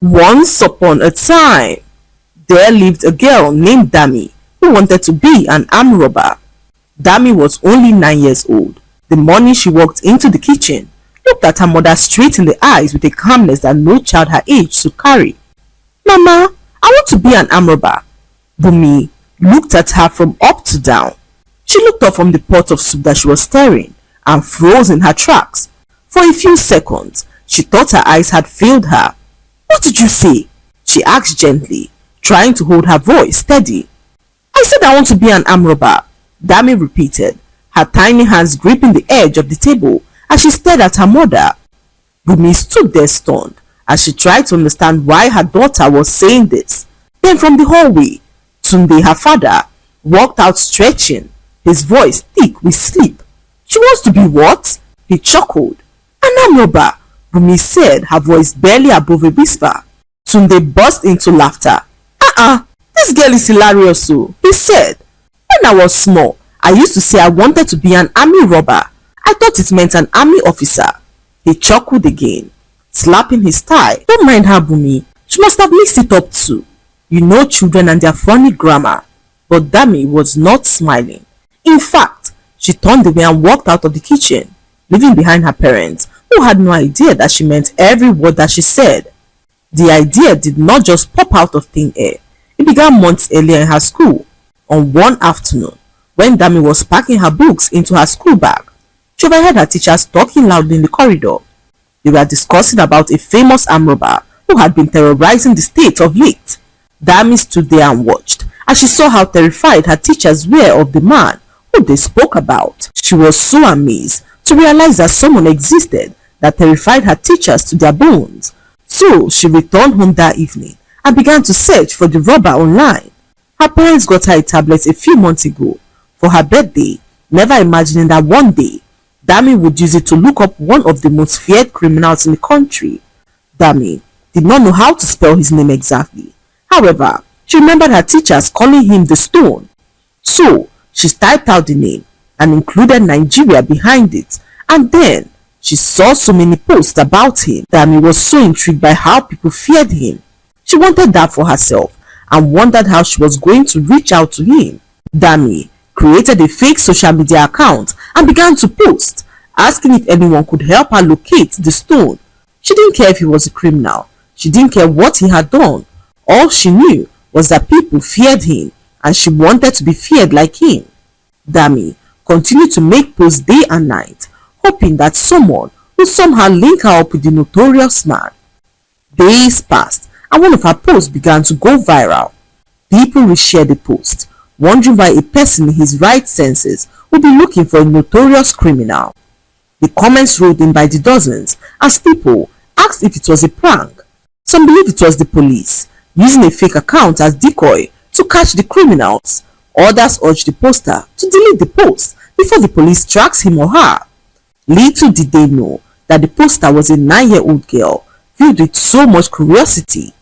Once upon a time, there lived a girl named Dami who wanted to be an armed robber. Dami was only 9 years old. The morning she walked into the kitchen, looked at her mother straight in the eyes with a calmness that no child her age should carry. "Mama, I want to be an armed robber." Bumi looked at her from up to down. She looked up from the pot of soup that she was stirring and froze in her tracks. For a few seconds, she thought her eyes had failed her. "What did you say?" she asked gently, trying to hold her voice steady. "I said I want to be an armed robber," Dami repeated, her tiny hands gripping the edge of the table as she stared at her mother. Bumi stood there stunned as she tried to understand why her daughter was saying this. Then from the hallway, Tunde, her father, walked out stretching, his voice thick with sleep. "She wants to be what?" he chuckled. "An armed robber," Bumi said, her voice barely above a whisper. Tunde burst into laughter. This girl is hilarious, so," he said. "When I was small, I used to say I wanted to be an army robber. I thought it meant an army officer." He chuckled again, slapping his thigh. "Don't mind her, Bumi. She must have mixed it up too. You know children and their funny grammar." But Dami was not smiling. In fact, she turned away and walked out of the kitchen, leaving behind her parents, who had no idea that she meant every word that she said. The idea did not just pop out of thin air. It began months earlier in her school. On one afternoon, when Dami was packing her books into her school bag, she overheard her teachers talking loudly in the corridor. They were discussing about a famous armed robber who had been terrorizing the state of late. Dami stood there and watched as she saw how terrified her teachers were of the man who they spoke about. She was so amazed to realize that someone existed that terrified her teachers to their bones. So she returned home that evening and began to search for the robber online. Her parents got her a tablet a few months ago for her birthday, never imagining that one day Dami would use it to look up one of the most feared criminals in the country. Dami did not know how to spell his name exactly. However, she remembered her teachers calling him the Stone. So she typed out the name and included Nigeria behind it, and then she saw so many posts about him. Dami was so intrigued by how people feared him. She wanted that for herself and wondered how she was going to reach out to him. Dami created a fake social media account and began to post, asking if anyone could help her locate the Stone. She didn't care if he was a criminal. She didn't care what he had done. All she knew was that people feared him and she wanted to be feared like him. Dami continued to make posts day and night, hoping that someone would somehow link her up with the notorious man. Days passed and one of her posts began to go viral. People reshared the post, wondering why a person in his right senses would be looking for a notorious criminal. The comments rolled in by the dozens as people asked if it was a prank. Some believed it was the police, using a fake account as decoy to catch the criminals. Others urged the poster to delete the post before the police tracks him or her. Little did they know that the poster was a 9-year-old girl filled with so much curiosity.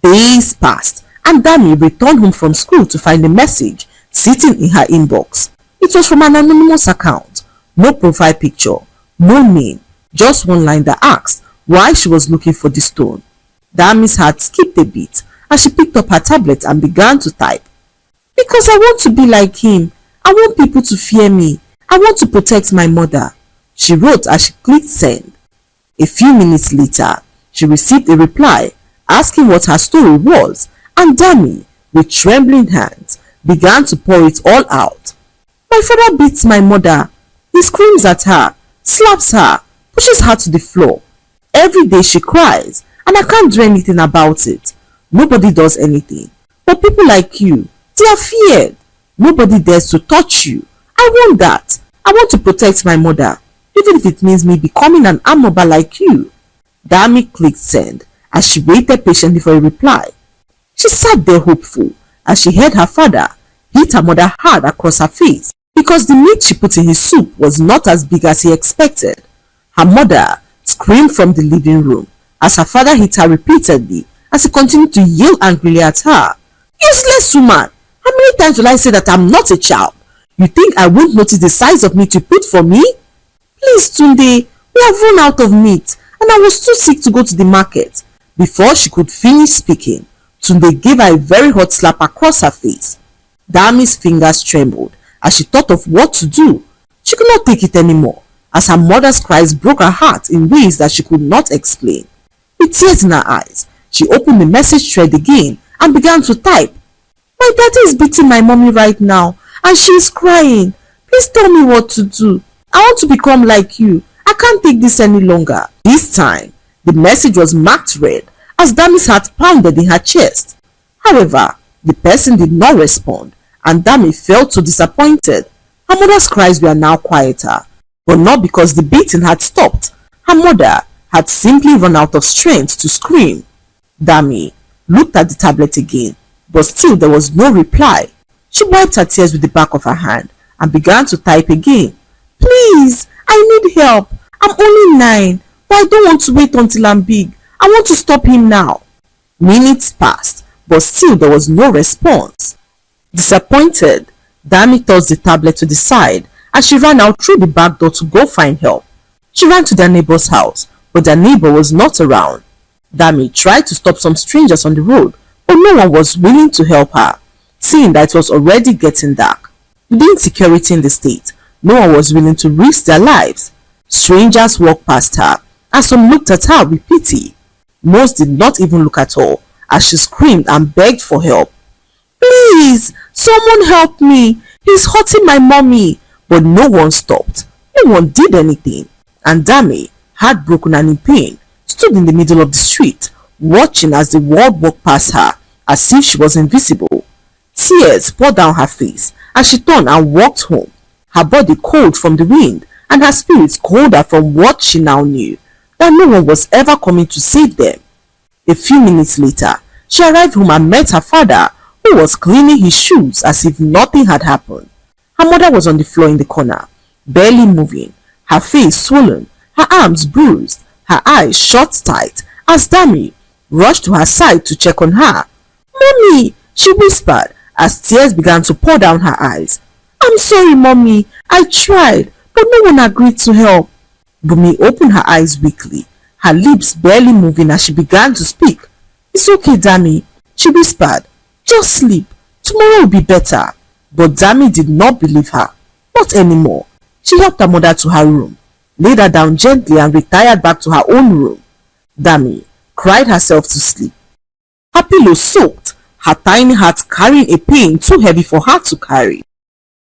Days passed and Dami returned home from school to find a message sitting in her inbox. It was from an anonymous account. No profile picture, no name, just one line that asked why she was looking for the Stone. Dami's heart skipped a beat as she picked up her tablet and began to type. "Because I want to be like him. I want people to fear me. I want to protect my mother," she wrote as she clicked send. A few minutes later, she received a reply asking what her story was, and Dami, with trembling hands, began to pour it all out. "My father beats my mother. He screams at her, slaps her, pushes her to the floor. Every day she cries, and I can't do anything about it. Nobody does anything. But people like you, they are feared. Nobody dares to touch you. I want that. I want to protect my mother, even if it means me becoming an armed robber like you." Dami clicked send as she waited patiently for a reply. She sat there hopeful as she heard her father hit her mother hard across her face because the meat she put in his soup was not as big as he expected. Her mother screamed from the living room as her father hit her repeatedly as he continued to yell angrily at her. "Useless woman! How many times will I say that I'm not a child? You think I won't notice the size of meat you put for me? Please, Tunde, we have run out of meat and I was too sick to go to the market. Before she could finish speaking, Tunde gave her a very hot slap across her face. Dami's fingers trembled as she thought of what to do. She could not take it anymore, as her mother's cries broke her heart in ways that she could not explain. With tears in her eyes, she opened the message thread again and began to type. "My daddy is beating my mommy right now and she is crying. Please tell me what to do. I want to become like you. I can't take this any longer." This time, the message was marked red as Dami's heart pounded in her chest. However, the person did not respond and Dami felt so disappointed. Her mother's cries were now quieter, but not because the beating had stopped. Her mother had simply run out of strength to scream. Dami looked at the tablet again, but still there was no reply. She wiped her tears with the back of her hand and began to type again. "Please, I need help. I'm only 9, but I don't want to wait until I'm big. I want to stop him now." Minutes passed, but still there was no response. Disappointed, Dami tossed the tablet to the side as she ran out through the back door to go find help. She ran to their neighbor's house, but their neighbor was not around. Dami tried to stop some strangers on the road, but no one was willing to help her, seeing that it was already getting dark. With the insecurity in the state, no one was willing to risk their lives. Strangers walked past her, and some looked at her with pity. Most did not even look at all, as she screamed and begged for help. "Please, someone help me. He's hurting my mommy." But no one stopped. No one did anything. And Dami, heartbroken and in pain, stood in the middle of the street, watching as the world walked past her, as if she was invisible. Tears poured down her face as she turned and walked home, her body cold from the wind and her spirits colder from what she now knew, that no one was ever coming to save them. A few minutes later, she arrived home and met her father, who was cleaning his shoes as if nothing had happened. Her mother was on the floor in the corner, barely moving, her face swollen, her arms bruised, her eyes shut tight, as Dami rushed to her side to check on her. "Mommy," she whispered as tears began to pour down her eyes. "I'm sorry, Mommy. I tried, but no one agreed to help." Bumi opened her eyes weakly, her lips barely moving as she began to speak. "It's okay, Dami," she whispered. "Just sleep. Tomorrow will be better." But Dami did not believe her. Not anymore. She helped her mother to her room, laid her down gently and retired back to her own room. Dami cried herself to sleep, her pillow soaked, her tiny heart carrying a pain too heavy for her to carry.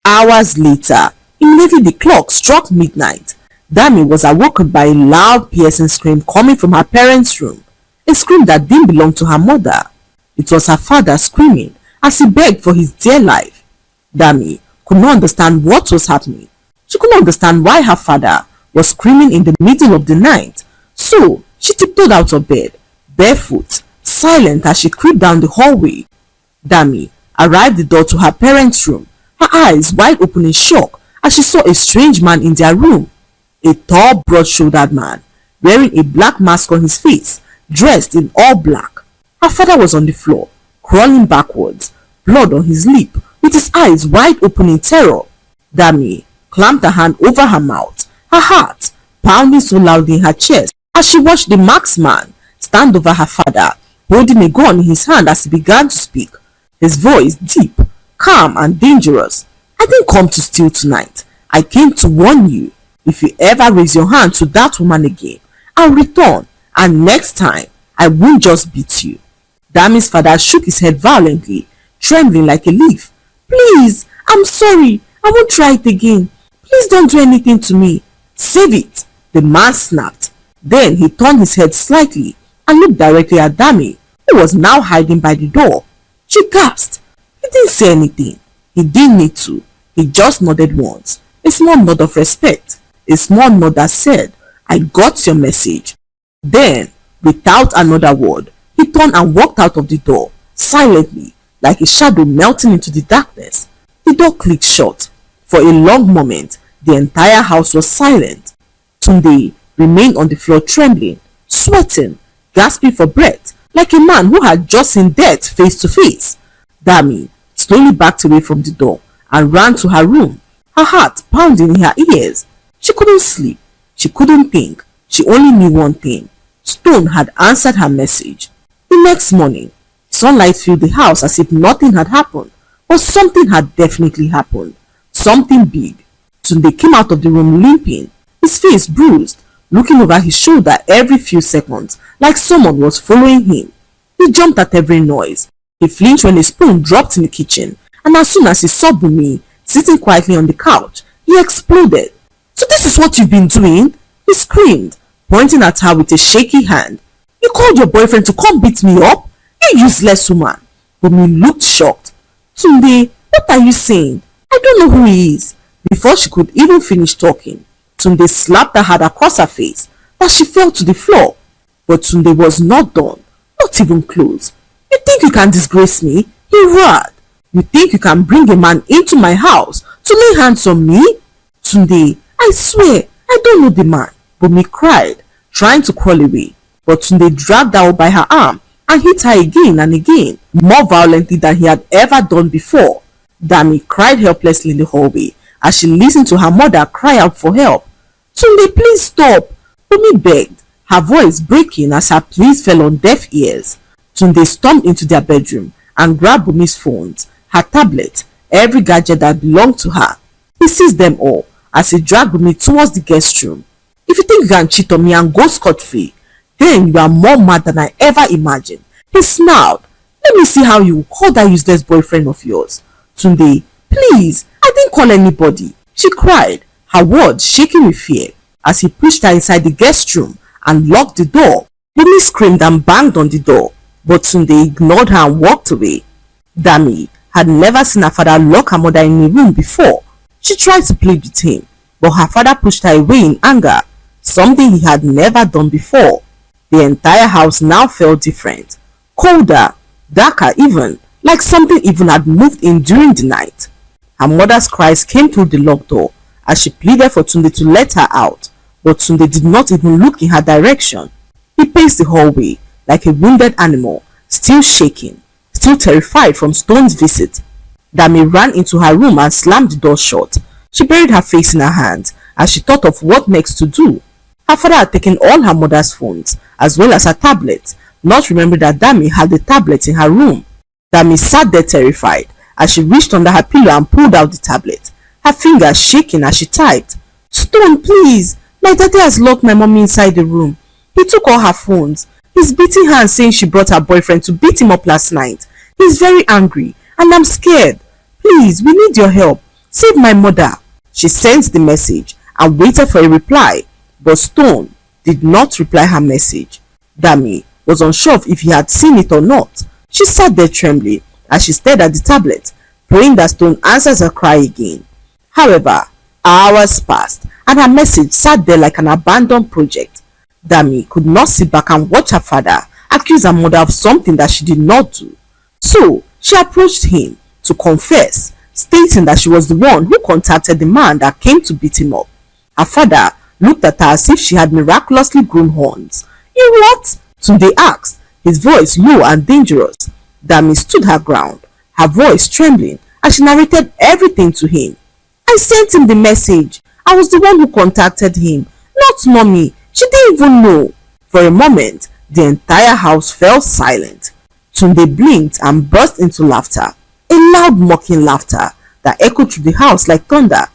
Hours later, immediately the clock struck midnight, Dami was awoken by a loud piercing scream coming from her parents' room, a scream that didn't belong to her mother. It was her father screaming as he begged for his dear life. Dami could not understand what was happening. She could not understand why her father was screaming in the middle of the night. So she tiptoed out of bed, barefoot, silent as she crept down the hallway. Dami arrived at the door to her parents' room, her eyes wide open in shock as she saw a strange man in their room. A tall, broad-shouldered man, wearing a black mask on his face, dressed in all black. Her father was on the floor, crawling backwards, blood on his lip, with his eyes wide open in terror. Dami clamped her hand over her mouth, her heart pounding so loudly in her chest as she watched the marksman stand over her father, holding a gun in his hand as he began to speak, his voice deep, calm and dangerous. "I didn't come to steal tonight. I came to warn you. If you ever raise your hand to that woman again, I'll return, and next time, I won't just beat you." Dami's father shook his head violently, trembling like a leaf. "Please, I'm sorry. I won't try it again. Please don't do anything to me." "Save it," the man snapped. Then he turned his head slightly and looked directly at Dami, who was now hiding by the door. She gasped. He didn't say anything. He didn't need to. He just nodded once, a small nod of respect, a small nod that said, "I got your message." Then, without another word, he turned and walked out of the door, silently, like a shadow melting into the darkness. The door clicked shut. For a long moment, the entire house was silent. Tunde remained on the floor trembling, sweating, gasping for breath, like a man who had just seen death face to face. Dami slowly backed away from the door and ran to her room, her heart pounding in her ears. She couldn't sleep. She couldn't think. She only knew one thing. Stone had answered her message. The next morning, sunlight filled the house as if nothing had happened, but something had definitely happened. Something big. Tunde came out of the room limping, his face bruised, looking over his shoulder every few seconds, like someone was following him. He jumped at every noise. He flinched when a spoon dropped in the kitchen, and as soon as he saw Bumi sitting quietly on the couch, he exploded. "So this is what you've been doing?" he screamed, pointing at her with a shaky hand. "You called your boyfriend to come beat me up? You useless woman." Bumi looked shocked. "Tunde, what are you saying? I don't know who he is." Before she could even finish talking, Tunde slapped her hard across her face that she fell to the floor. But Tunde was not done, not even close. "You think you can disgrace me?" he roared. "You think you can bring a man into my house to lay hands on me?" "Tunde, I swear, I don't know the man," Bumi cried, trying to crawl away. But Tunde dragged her up by her arm and hit her again and again, more violently than he had ever done before. Dami cried helplessly in the hallway as she listened to her mother cry out for help. "Tunde, please stop," Bumi begged, her voice breaking as her pleas fell on deaf ears. Tunde stormed into their bedroom and grabbed Bumi's phones, her tablet, every gadget that belonged to her. He seized them all as he dragged Bumi towards the guest room. "If you think you can cheat on me and go scot-free, then you are more mad than I ever imagined," he snarled. "Let me see how you will call that useless boyfriend of yours." "Tunde, please, I didn't call anybody," she cried, her words shaking with fear as he pushed her inside the guest room and locked the door. Bumi screamed and banged on the door, but Tunde ignored her and walked away. Dami had never seen her father lock her mother in a room before. She tried to plead with him, but her father pushed her away in anger, something he had never done before. The entire house now felt different, colder, darker even, like something even had moved in during the night. Her mother's cries came through the locked door as she pleaded for Tunde to let her out, but Tunde did not even look in her direction. He paced the hallway like a wounded animal, still shaking, still terrified from Stone's visit. Dami ran into her room and slammed the door shut. She buried her face in her hands as she thought of what next to do. Her father had taken all her mother's phones as well as her tablet, not remembering that Dami had the tablet in her room. Dami sat there terrified as she reached under her pillow and pulled out the tablet, her fingers shaking as she typed, "Stone, please, my daddy has locked my mommy inside the room. He took all her phones. He's beating her and saying she brought her boyfriend to beat him up last night. He's very angry and I'm scared. Please, we need your help. Save my mother." She sent the message and waited for a reply, but Stone did not reply her message. Dami was unsure if he had seen it or not. She sat there trembling as she stared at the tablet, praying that Stone answers her cry again. However, hours passed and her message sat there like an abandoned project. Dami could not sit back and watch her father accuse her mother of something that she did not do. So she approached him to confess, stating that she was the one who contacted the man that came to beat him up. Her father looked at her as if she had miraculously grown horns. "You what?" Tunde asked, his voice low and dangerous. Dami stood her ground, her voice trembling as she narrated everything to him. "I sent him the message. I was the one who contacted him, not mommy. She didn't even know." For a moment, the entire house fell silent. Tunde blinked and burst into laughter, a loud mocking laughter that echoed through the house like thunder.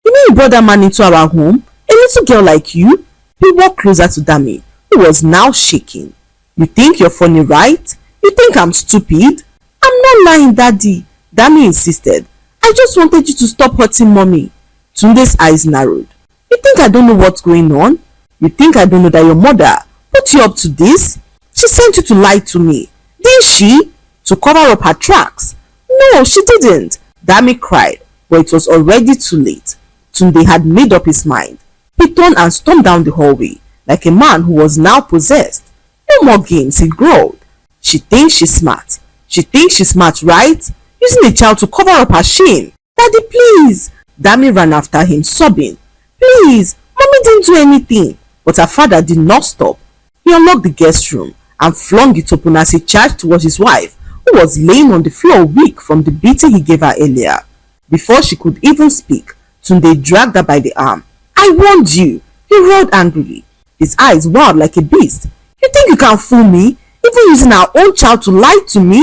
"You mean you brought that man into our home? A little girl like you?" He walked closer to Dami, who was now shaking. "You think you're funny, right? You think I'm stupid?" "I'm not lying, Daddy," Dami insisted. "I just wanted you to stop hurting mommy." Tunde's eyes narrowed. "You think I don't know what's going on? You think I don't know that your mother put you up to this? She sent you to lie to me, didn't she? To cover up her tracks?" "No, she didn't," Dami cried, but it was already too late. Tunde had made up his mind. He turned and stormed down the hallway like a man who was now possessed. "No more games," he growled. She thinks she's smart. She thinks she's smart, right? Using a child to cover up her shame." "Daddy, please." Dami ran after him, sobbing. "Please, mommy didn't do anything." But her father did not stop. He unlocked the guest room and flung it open as he charged towards his wife, who was laying on the floor weak from the beating he gave her earlier. Before she could even speak, Tunde dragged her by the arm. "I warned you," he roared angrily, his eyes wild like a beast. You think you can fool me? Even using our own child to lie to me?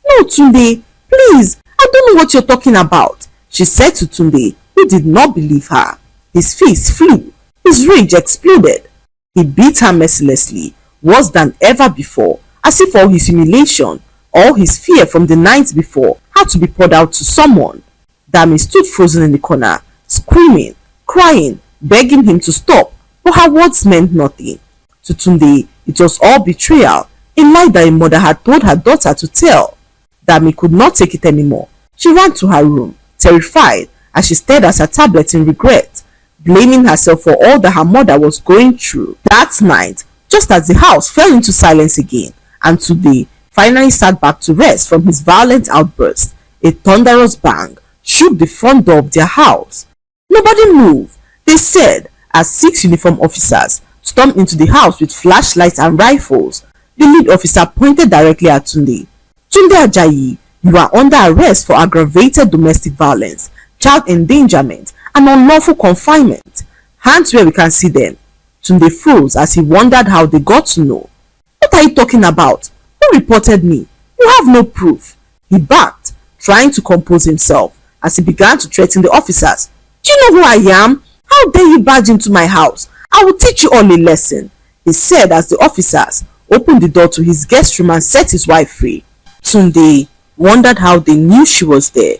No, Tunde, please, I don't know what you're talking about, she said to Tunde, who did not believe her. His fist flew. His rage exploded. He beat her mercilessly, worse than ever before, as if all his humiliation, all his fear from the night before had to be poured out to someone. Dami stood frozen in the corner, screaming, crying, begging him to stop, but her words meant nothing. To Tunde, it was all betrayal, a lie that a mother had told her daughter to tell. Dami could not take it anymore. She ran to her room, terrified, as she stared at her tablet in regret, blaming herself for all that her mother was going through. That night, just as the house fell into silence again, and Tunde finally sat back to rest from his violent outburst, a thunderous bang shook the front door of their house. Nobody moved, they said, as 6 uniformed officers stormed into the house with flashlights and rifles. The lead officer pointed directly at Tunde. Tunde Ajayi, you are under arrest for aggravated domestic violence, child endangerment, and unlawful confinement. Hands where we can see them. Tunde froze as he wondered how they got to know. What are you talking about? Who reported me? You have no proof. He barked, trying to compose himself as he began to threaten the officers. Do you know who I am? How dare you barge into my house? I will teach you all a lesson, he said as the officers opened the door to his guest room and set his wife free. Tunde wondered how they knew she was there.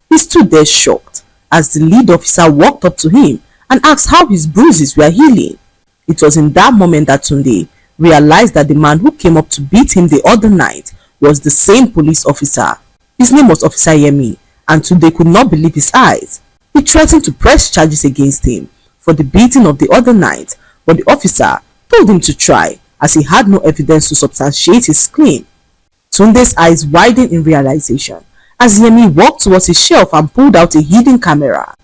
He stood there shocked as the lead officer walked up to him and asked how his bruises were healing. It was in that moment that Tunde realized that the man who came up to beat him the other night was the same police officer. His name was Officer Yemi, and Tunde could not believe his eyes. He threatened to press charges against him for the beating of the other night, but the officer told him to try as he had no evidence to substantiate his claim. Tunde's eyes widened in realization as Yemi walked towards his shelf and pulled out a hidden camera.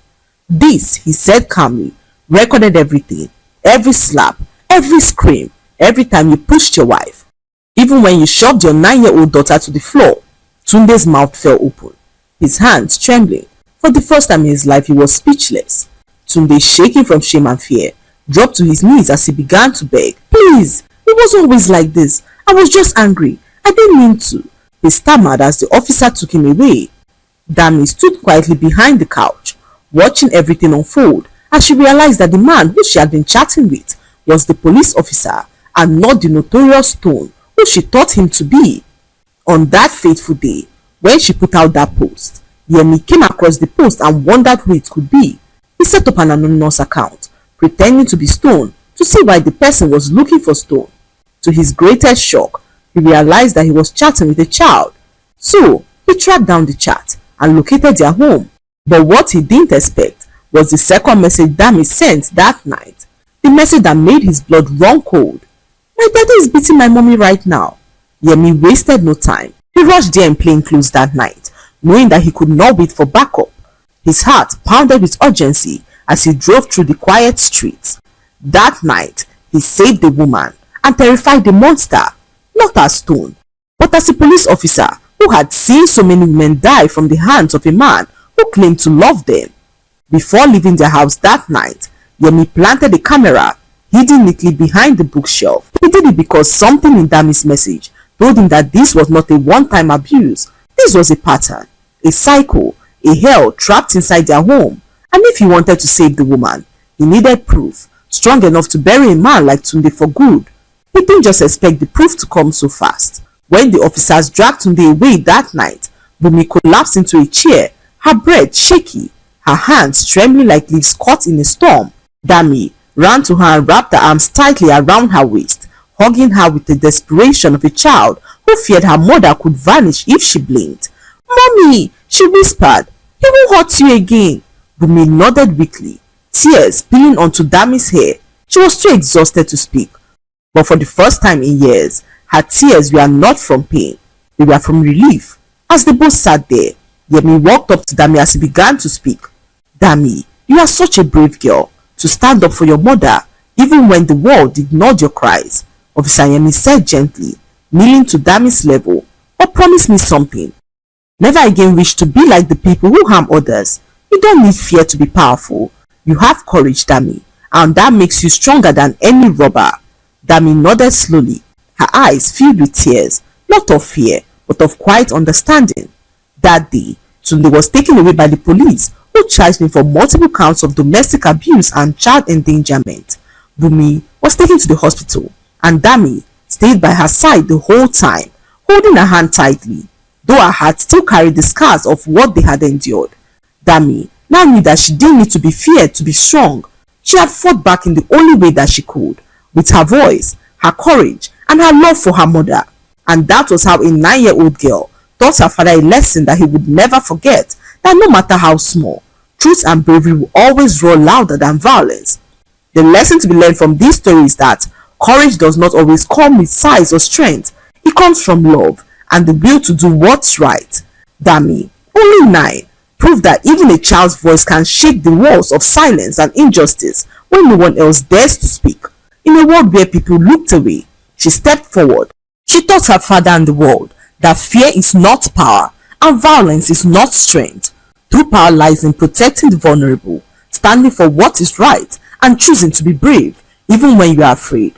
This, he said calmly, recorded everything, every slap, every scream, every time you pushed your wife. Even when you shoved your 9-year-old daughter to the floor. Tunde's mouth fell open, his hands trembling. For the first time in his life, he was speechless. Tunde, shaking from shame and fear, dropped to his knees as he began to beg. Please, it wasn't always like this. I was just angry. I didn't mean to. He stammered as the officer took him away. Dami stood quietly behind the couch, watching everything unfold as she realized that the man who she had been chatting with was the police officer and not the notorious Stone who she thought him to be. On that fateful day, when she put out that post, Yemi came across the post and wondered who it could be. He set up an anonymous account, pretending to be Stone, to see why the person was looking for Stone. To his greatest shock, he realized that he was chatting with a child. So, he tracked down the chat and located their home. But what he didn't expect was the second message Dami sent that night. The message that made his blood run cold. My daddy is beating my mommy right now. Yemi wasted no time. He rushed there in plain clothes that night, knowing that he could not wait for backup. His heart pounded with urgency as he drove through the quiet streets. That night, he saved the woman and terrified the monster, not as Stone, but as a police officer who had seen so many women die from the hands of a man who claimed to love them. Before leaving their house that night, Yemi planted a camera hidden neatly behind the bookshelf. He did it because something in Dami's message told him that this was not a one-time abuse. This was a pattern, a cycle, a hell trapped inside their home. And if he wanted to save the woman, he needed proof strong enough to bury a man like Tunde for good. He didn't just expect the proof to come so fast. When the officers dragged Tunde away that night, Bumi collapsed into a chair, her breath shaky, her hands trembling like leaves caught in a storm. Dami ran to her and wrapped her arms tightly around her waist, hugging her with the desperation of a child who feared her mother could vanish if she blinked. Mommy, she whispered, he won't hurt you again. Bumi nodded weakly, tears spilling onto Dami's hair. She was too exhausted to speak, but for the first time in years, her tears were not from pain, they were from relief. As they both sat there, Yemi walked up to Dami as he began to speak. Dami, you are such a brave girl to stand up for your mother, even when the world ignored your cries, Officer Yemi said gently, kneeling to Dami's level. But promise me something. Never again wish to be like the people who harm others. You don't need fear to be powerful. You have courage, Dami, and that makes you stronger than any robber. Dami nodded slowly, her eyes filled with tears, not of fear, but of quiet understanding. That day, Tunde was taken away by the police, who charged him for multiple counts of domestic abuse and child endangerment. Bumi was taken to the hospital, and Dami stayed by her side the whole time, holding her hand tightly, though her heart still carried the scars of what they had endured. Dami now knew that she didn't need to be feared to be strong. She had fought back in the only way that she could, with her voice, her courage, and her love for her mother. And that was how a 9-year-old girl taught her father a lesson that he would never forget, that no matter how small, truth and bravery will always roar louder than violence. The lesson to be learned from this story is that courage does not always come with size or strength. It comes from love and the will to do what's right. Dami, only 9, proved that even a child's voice can shake the walls of silence and injustice when no one else dares to speak. In a world where people looked away, she stepped forward. She taught her father and the world that fear is not power and violence is not strength. True power lies in protecting the vulnerable, standing for what is right, and choosing to be brave even when you are afraid.